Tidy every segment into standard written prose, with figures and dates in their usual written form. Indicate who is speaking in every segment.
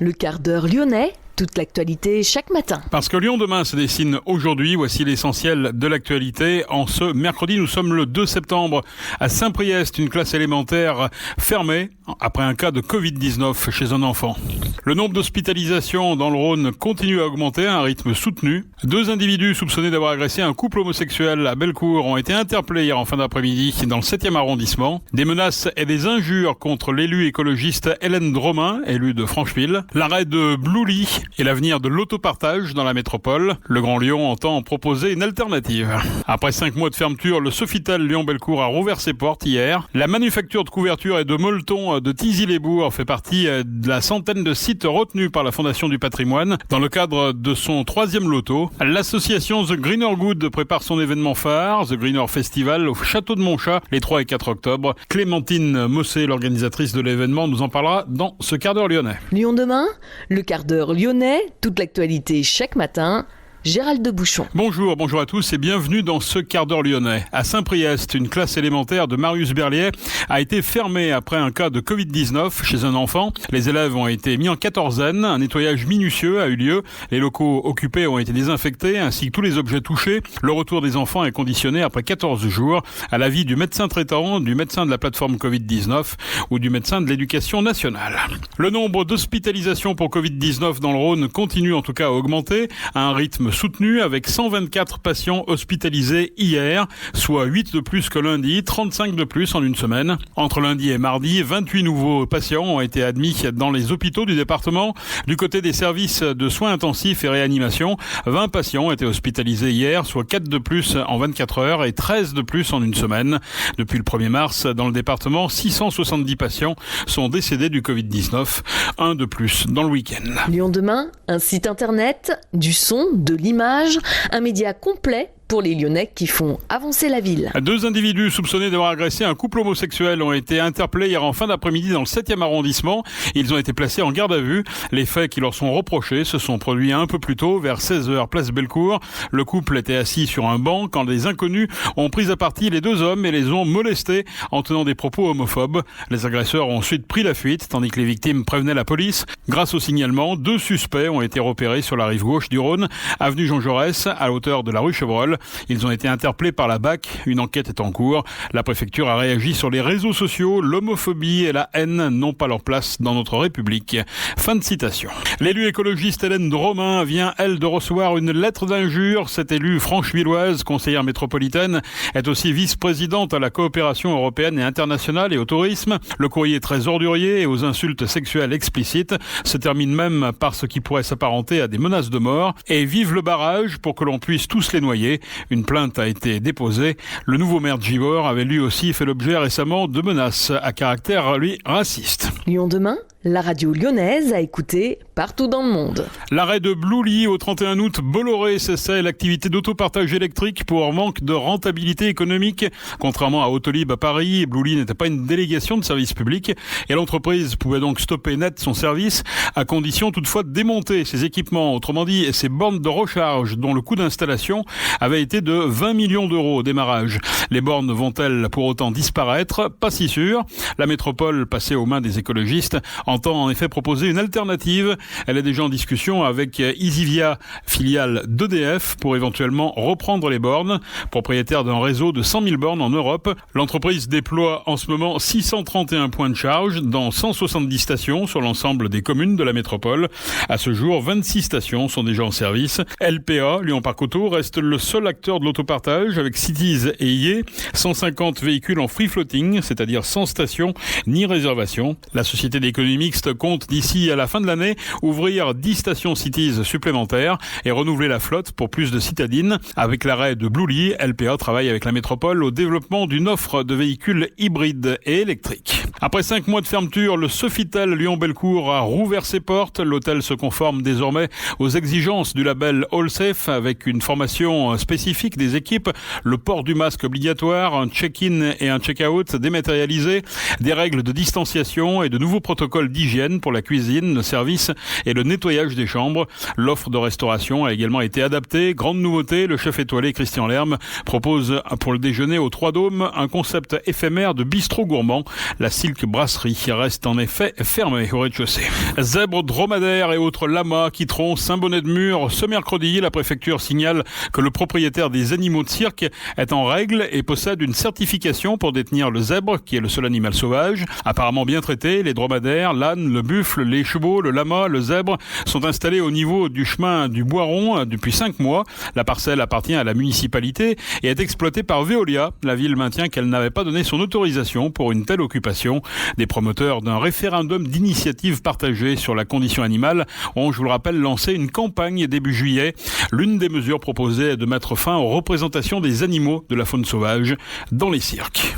Speaker 1: Le quart d'heure lyonnais, toute l'actualité chaque matin.
Speaker 2: Parce que Lyon demain se dessine aujourd'hui, voici l'essentiel de l'actualité. En ce mercredi, nous sommes le 2 septembre à Saint-Priest, une classe élémentaire fermée après un cas de Covid-19 chez un enfant. Le nombre d'hospitalisations dans le Rhône continue à augmenter à un rythme soutenu. 2 individus soupçonnés d'avoir agressé un couple homosexuel à Bellecour ont été interpellés hier en fin d'après-midi dans le 7e arrondissement. Des menaces et des injures contre l'élu écologiste Hélène Dromain, élue de Francheville. L'arrêt de Blouly et l'avenir de l'autopartage dans la métropole. Le Grand Lyon entend proposer une alternative. Après 5 mois de fermeture, le Sofitel Lyon-Bellecour a rouvert ses portes hier. La manufacture de couverture et de molletons de Thizy-les-Bourgs fait partie de la centaine de sites retenus par la Fondation du patrimoine dans le cadre de son 3e loto. L'association The Greener Good prépare son événement phare, The Greener Festival, au château de Montchat, les 3 et 4 octobre. Clémentine Mossé, l'organisatrice de l'événement, nous en parlera dans ce quart d'heure lyonnais.
Speaker 1: Lyon demain, le quart d'heure lyonnais, toute l'actualité chaque matin. Gérald de Bouchon.
Speaker 2: Bonjour à tous et bienvenue dans ce quart d'heure lyonnais. À Saint-Priest, une classe élémentaire de Marius Berliet a été fermée après un cas de Covid-19 chez un enfant. Les élèves ont été mis en quatorzaine. Un nettoyage minutieux a eu lieu. Les locaux occupés ont été désinfectés ainsi que tous les objets touchés. Le retour des enfants est conditionné après 14 jours à l'avis du médecin traitant, du médecin de la plateforme Covid-19 ou du médecin de l'éducation nationale. Le nombre d'hospitalisations pour Covid-19 dans le Rhône continue en tout cas à augmenter à un rythme soutenu avec 124 patients hospitalisés hier, soit 8 de plus que lundi, 35 de plus en une semaine. Entre lundi et mardi, 28 nouveaux patients ont été admis dans les hôpitaux du département. Du côté des services de soins intensifs et réanimation, 20 patients ont été hospitalisés hier, soit 4 de plus en 24 heures et 13 de plus en une semaine. Depuis le 1er mars, dans le département, 670 patients sont décédés du Covid-19, un de plus dans le week-end.
Speaker 1: Lyon demain, un site internet, du son, de l'image, un média complet pour les Lyonnais qui font avancer la ville.
Speaker 2: 2 individus soupçonnés d'avoir agressé un couple homosexuel ont été interpellés hier en fin d'après-midi dans le 7e arrondissement. Ils ont été placés en garde à vue. Les faits qui leur sont reprochés se sont produits un peu plus tôt, vers 16h, place Bellecour. Le couple était assis sur un banc quand des inconnus ont pris à partie les 2 hommes et les ont molestés en tenant des propos homophobes. Les agresseurs ont ensuite pris la fuite, tandis que les victimes prévenaient la police. Grâce au signalement, 2 suspects ont été repérés sur la rive gauche du Rhône, avenue Jean Jaurès, à hauteur de la rue Chevreul. Ils ont été interpellés par la BAC. Une enquête est en cours. La préfecture a réagi sur les réseaux sociaux. L'homophobie et la haine n'ont pas leur place dans notre République. Fin de citation. L'élu écologiste Hélène Dromain vient, elle, de recevoir une lettre d'injure. Cette élue franchevilloise, conseillère métropolitaine, est aussi vice-présidente à la coopération européenne et internationale et au tourisme. Le courrier très ordurier et aux insultes sexuelles explicites se termine même par ce qui pourrait s'apparenter à des menaces de mort. Et vive le barrage pour que l'on puisse tous les noyer. Une plainte a été déposée. Le nouveau maire de Givors avait lui aussi fait l'objet récemment de menaces à caractère, lui, raciste.
Speaker 1: Lyon demain, la radio lyonnaise à écouter partout dans le monde.
Speaker 2: L'arrêt de Blouly au 31 août, Bolloré cessait l'activité d'autopartage électrique pour manque de rentabilité économique. Contrairement à Autolib à Paris, Blouly n'était pas une délégation de service public et l'entreprise pouvait donc stopper net son service à condition toutefois de démonter ses équipements, autrement dit ses bornes de recharge dont le coût d'installation avait été de 20 millions d'euros au démarrage. Les bornes vont-elles pour autant disparaître ? Pas si sûr. La métropole, passée aux mains des écologistes, entend en effet proposer une alternative. Elle est déjà en discussion avec Easivia, filiale d'EDF, pour éventuellement reprendre les bornes. Propriétaire d'un réseau de 100 000 bornes en Europe, l'entreprise déploie en ce moment 631 points de charge dans 170 stations sur l'ensemble des communes de la métropole. À ce jour, 26 stations sont déjà en service. LPA, Lyon Parc Auto, reste le seul acteur de l'autopartage avec Cities et IE. 150 véhicules en free floating, c'est-à-dire sans station ni réservation. La société d'économie mixte compte d'ici à la fin de l'année ouvrir 10 stations Cities supplémentaires et renouveler la flotte pour plus de citadines. Avec l'arrêt de Blouly, LPA travaille avec la métropole au développement d'une offre de véhicules hybrides et électriques. Après 5 mois de fermeture, le Sofitel Lyon-Bellecour a rouvert ses portes. L'hôtel se conforme désormais aux exigences du label AllSafe avec une formation spécifique des équipes, le port du masque obligatoire, un check-in et un check-out dématérialisé, des règles de distanciation et de nouveaux protocoles d'hygiène pour la cuisine, le service et le nettoyage des chambres. L'offre de restauration a également été adaptée. Grande nouveauté, le chef étoilé Christian Lerme propose pour le déjeuner aux Trois Dômes un concept éphémère de bistrot gourmand. La Silk Brasserie reste en effet fermée au rez-de-chaussée. Zèbres, dromadaires et autres lamas quitteront Saint-Bonnet-de-Mur ce mercredi. La préfecture signale que le propriétaire des animaux de cirque est en règle et possède une certification pour détenir le zèbre, qui est le seul animal sauvage. Apparemment bien traité, les dromadaires, l'âne, le buffle, les chevaux, le lama, le zèbre sont installés au niveau du chemin du Boiron depuis 5 mois. La parcelle appartient à la municipalité et est exploitée par Veolia. La ville maintient qu'elle n'avait pas donné son autorisation pour une telle occupation. Des promoteurs d'un référendum d'initiative partagée sur la condition animale ont, je vous le rappelle, lancé une campagne début juillet. L'une des mesures proposées est de mettre fin aux représentations des animaux de la faune sauvage dans les cirques.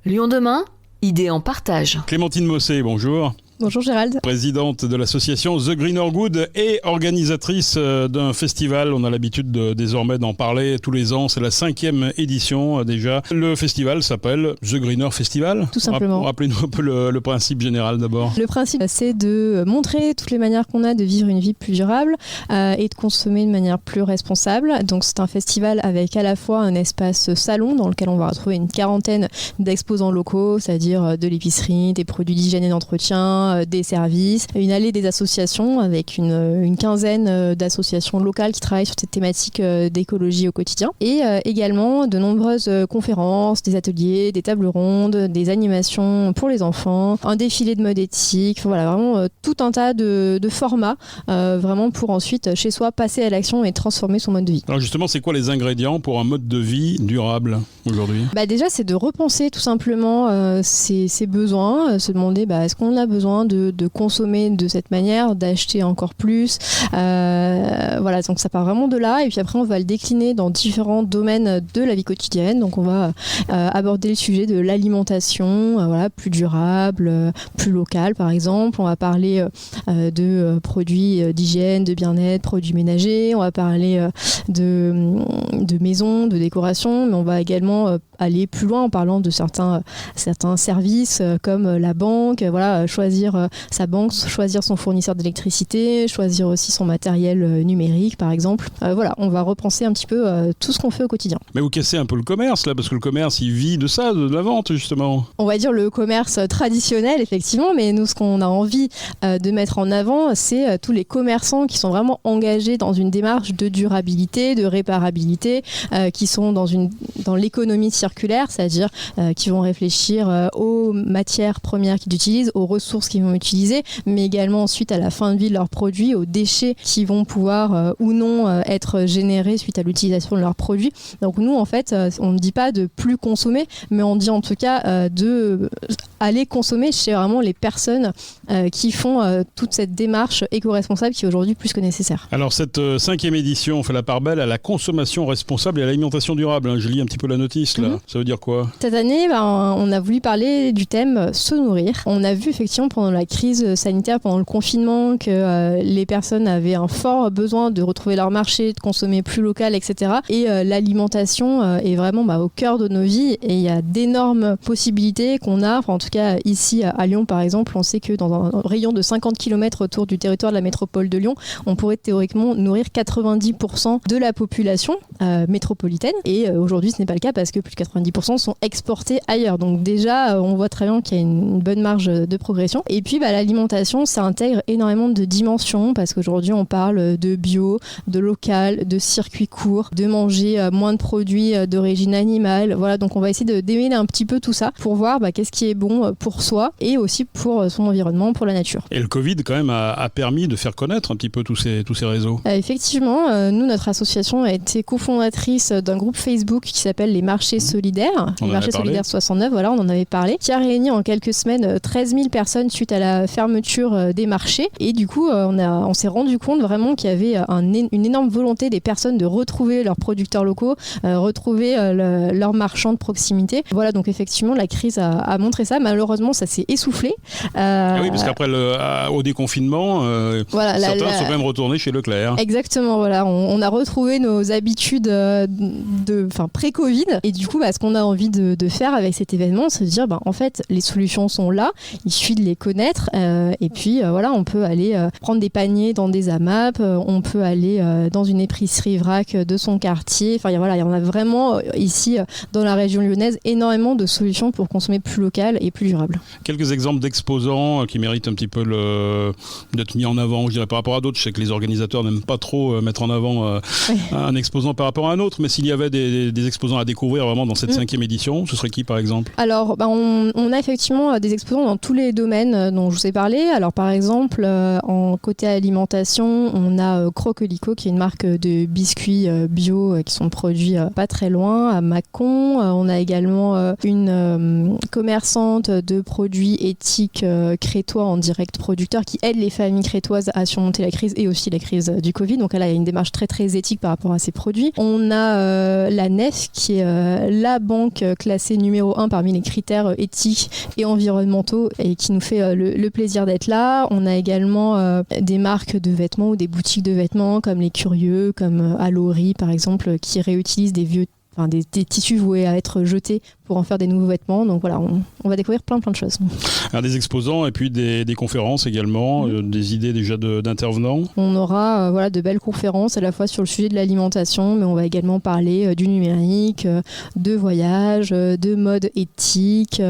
Speaker 1: Lyon demain, idée en partage.
Speaker 2: Clémentine Mossé, bonjour.
Speaker 3: Bonjour Gérald.
Speaker 2: Présidente de l'association The Greener Good et organisatrice d'un festival. On a l'habitude désormais d'en parler tous les ans. C'est la 5e édition déjà. Le festival s'appelle The Greener Festival.
Speaker 3: Tout simplement.
Speaker 2: Rappelez-nous un peu le principe général d'abord.
Speaker 3: Le principe, c'est de montrer toutes les manières qu'on a de vivre une vie plus durable et de consommer de manière plus responsable. Donc c'est un festival avec à la fois un espace salon dans lequel on va retrouver une 40aine d'exposants locaux, c'est-à-dire de l'épicerie, des produits d'hygiène et d'entretien, des services, une allée des associations avec une quinzaine d'associations locales qui travaillent sur cette thématique d'écologie au quotidien et également de nombreuses conférences, des ateliers, des tables rondes, des animations pour les enfants, un défilé de mode éthique, voilà, vraiment tout un tas de formats vraiment pour ensuite chez soi passer à l'action et transformer son mode de vie.
Speaker 2: Alors justement, c'est quoi les ingrédients pour un mode de vie durable aujourd'hui ?
Speaker 3: Déjà, c'est de repenser tout simplement ses besoins, se demander est-ce qu'on a besoin de consommer de cette manière, d'acheter encore plus. Voilà, donc ça part vraiment de là. Et puis après, on va le décliner dans différents domaines de la vie quotidienne. Donc on va aborder le sujet de l'alimentation, voilà, plus durable, plus locale par exemple. On va parler de produits d'hygiène, de bien-être, produits ménagers. On va parler de maisons, de décoration. Mais on va également aller plus loin en parlant de certains services comme la banque, voilà, choisir sa banque, choisir son fournisseur d'électricité, choisir aussi son matériel numérique par exemple. Voilà, on va repenser un petit peu tout ce qu'on fait au quotidien.
Speaker 2: Mais vous cassez un peu le commerce là, parce que le commerce il vit de ça, de la vente justement.
Speaker 3: On va dire le commerce traditionnel effectivement, mais nous ce qu'on a envie de mettre en avant, c'est tous les commerçants qui sont vraiment engagés dans une démarche de durabilité, de réparabilité, qui sont dans l'économie circulaire, c'est-à-dire qui vont réfléchir aux matières premières qu'ils utilisent, aux ressources qu'ils vont utiliser, mais également ensuite à la fin de vie de leurs produits, aux déchets qui vont pouvoir ou non être générés suite à l'utilisation de leurs produits. Donc nous en fait, on ne dit pas de plus consommer, mais on dit en tout cas de aller consommer chez vraiment les personnes qui font toute cette démarche éco-responsable qui est aujourd'hui plus que nécessaire.
Speaker 2: Alors cette 5e édition fait la part belle à la consommation responsable et à l'alimentation durable. Je lis un petit peu la notice là. Ça veut dire quoi ?
Speaker 3: Cette année, on a voulu parler du thème se nourrir. On a vu effectivement pendant la crise sanitaire, pendant le confinement, que les personnes avaient un fort besoin de retrouver leur marché, de consommer plus local, etc. Et l'alimentation est vraiment au cœur de nos vies et il y a d'énormes possibilités qu'on a. En tout cas, ici à Lyon, par exemple, on sait que dans un rayon de 50 km autour du territoire de la métropole de Lyon, on pourrait théoriquement nourrir 90% de la population métropolitaine. Et aujourd'hui, ce n'est pas le cas parce que plus de 90% sont exportés ailleurs. Donc déjà, on voit très bien qu'il y a une bonne marge de progression. Et puis, l'alimentation, ça intègre énormément de dimensions parce qu'aujourd'hui, on parle de bio, de local, de circuit court, de manger moins de produits d'origine animale. Voilà, donc on va essayer de démêler un petit peu tout ça pour voir qu'est-ce qui est bon pour soi et aussi pour son environnement, pour la nature.
Speaker 2: Et le Covid, quand même, a permis de faire connaître un petit peu tous ces réseaux.
Speaker 3: Effectivement, nous, notre association a été cofondatrice d'un groupe Facebook qui s'appelle les Marchés Solidaires. Les Marchés Solidaires 69, voilà, on en avait parlé, qui a réuni en quelques semaines 13 000 personnes suite à la fermeture des marchés. Et du coup, on s'est rendu compte vraiment qu'il y avait une énorme volonté des personnes de retrouver leurs producteurs locaux, retrouver leurs marchands de proximité. Voilà, donc effectivement, la crise a montré ça. Malheureusement, ça s'est essoufflé.
Speaker 2: Oui, parce qu'après au déconfinement, certains sont quand même retournés chez Leclerc.
Speaker 3: Exactement, voilà. On a retrouvé nos habitudes pré-Covid. Et du coup, coup, ce qu'on a envie de faire avec cet événement, c'est de dire, en fait, les solutions sont là, il suffit de les connaître, et puis voilà, on peut aller prendre des paniers dans des AMAP, on peut aller dans une épicerie vrac de son quartier. Enfin, voilà, il y en a vraiment ici dans la région lyonnaise énormément de solutions pour consommer plus local et plus durable.
Speaker 2: Quelques exemples d'exposants qui méritent un petit peu d'être mis en avant, je dirais, par rapport à d'autres. Je sais que les organisateurs n'aiment pas trop mettre en avant un exposant par rapport à un autre, mais s'il y avait des exposants à découvrir vraiment dans cette 5e édition, ce serait qui par exemple ?
Speaker 3: Alors, on a effectivement des exposants dans tous les domaines dont je vous ai parlé. Alors, par exemple, en côté alimentation, on a Crocolico, qui est une marque de biscuits bio qui sont produits pas très loin, à Mâcon. On a également une commerçante de produits éthiques crétois en direct producteur qui aide les familles crétoises à surmonter la crise et aussi la crise du Covid. Donc là, il y a une démarche très très éthique par rapport à ces produits. On a la NEF, qui est la banque classée numéro 1 parmi les critères éthiques et environnementaux et qui nous fait le plaisir d'être là. On a également des marques de vêtements ou des boutiques de vêtements comme Les Curieux, comme Alori par exemple, qui réutilisent des tissus voués à être jetés pour en faire des nouveaux vêtements. Donc voilà, on va découvrir plein de choses.
Speaker 2: Alors, des exposants et puis des conférences également, des idées déjà d'intervenants.
Speaker 3: On aura de belles conférences à la fois sur le sujet de l'alimentation, mais on va également parler du numérique, de voyage, de mode éthique,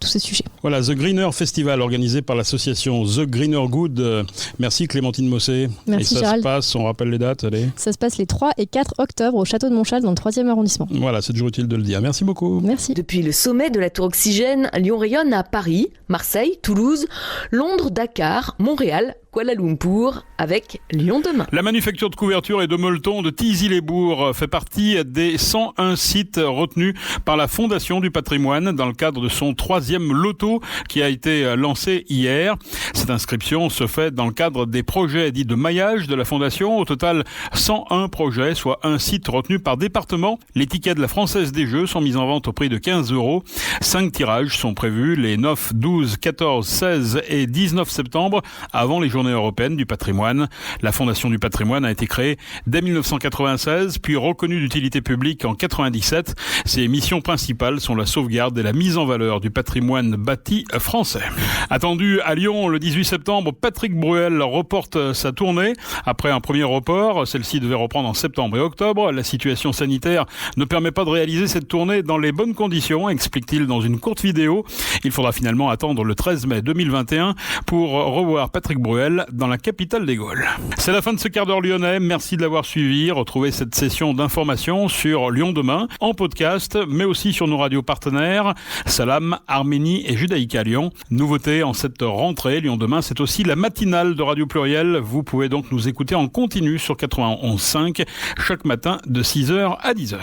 Speaker 3: tous ces sujets.
Speaker 2: Voilà, The Greener Festival organisé par l'association The Greener Good. Merci Clémentine Mossé.
Speaker 3: Merci
Speaker 2: et ça
Speaker 3: Gérald.
Speaker 2: se passe, on rappelle les dates, allez.
Speaker 3: Ça se passe les 3 et 4 octobre au Château de Montchal dans le 3e arrondissement.
Speaker 2: Voilà, c'est toujours utile de le dire. Merci beaucoup.
Speaker 3: Merci.
Speaker 1: Depuis le sommet de la Tour Oxygène, Lyon rayonne à Paris, Marseille, Toulouse, Londres, Dakar, Montréal, Kuala Lumpur, avec Lyon demain.
Speaker 2: La manufacture de couverture et de molletons de Thizy-les-Bourgs fait partie des 101 sites retenus par la Fondation du patrimoine dans le cadre de son 3e loto qui a été lancé hier. Cette inscription se fait dans le cadre des projets dits de maillage de la Fondation. Au total, 101 projets, soit un site retenu par département. Les tickets de la Française des Jeux sont mis en vente au prix de 15 €. 5 tirages sont prévus les 9, 12, 14, 16 et 19 septembre avant les journées européennes du patrimoine. La Fondation du patrimoine a été créée dès 1996, puis reconnue d'utilité publique en 1997. Ses missions principales sont la sauvegarde et la mise en valeur du patrimoine bâti français. Attendu à Lyon le 18 septembre, Patrick Bruel reporte sa tournée. Après un premier report, celle-ci devait reprendre en septembre et octobre. La situation sanitaire ne permet pas de réaliser cette tournée dans les bonnes conditions, explique-t-il dans une courte vidéo. Il faudra finalement attendre le 13 mai 2021 pour revoir Patrick Bruel dans la capitale des Gaules. C'est la fin de ce quart d'heure lyonnais. Merci de l'avoir suivi. Retrouvez cette session d'information sur Lyon demain, en podcast, mais aussi sur nos radios partenaires, Salam, Arménie et Judaïka Lyon. Nouveauté en cette rentrée, Lyon demain, c'est aussi la matinale de Radio Pluriel. Vous pouvez donc nous écouter en continu sur 91.5 chaque matin de 6h à 10h.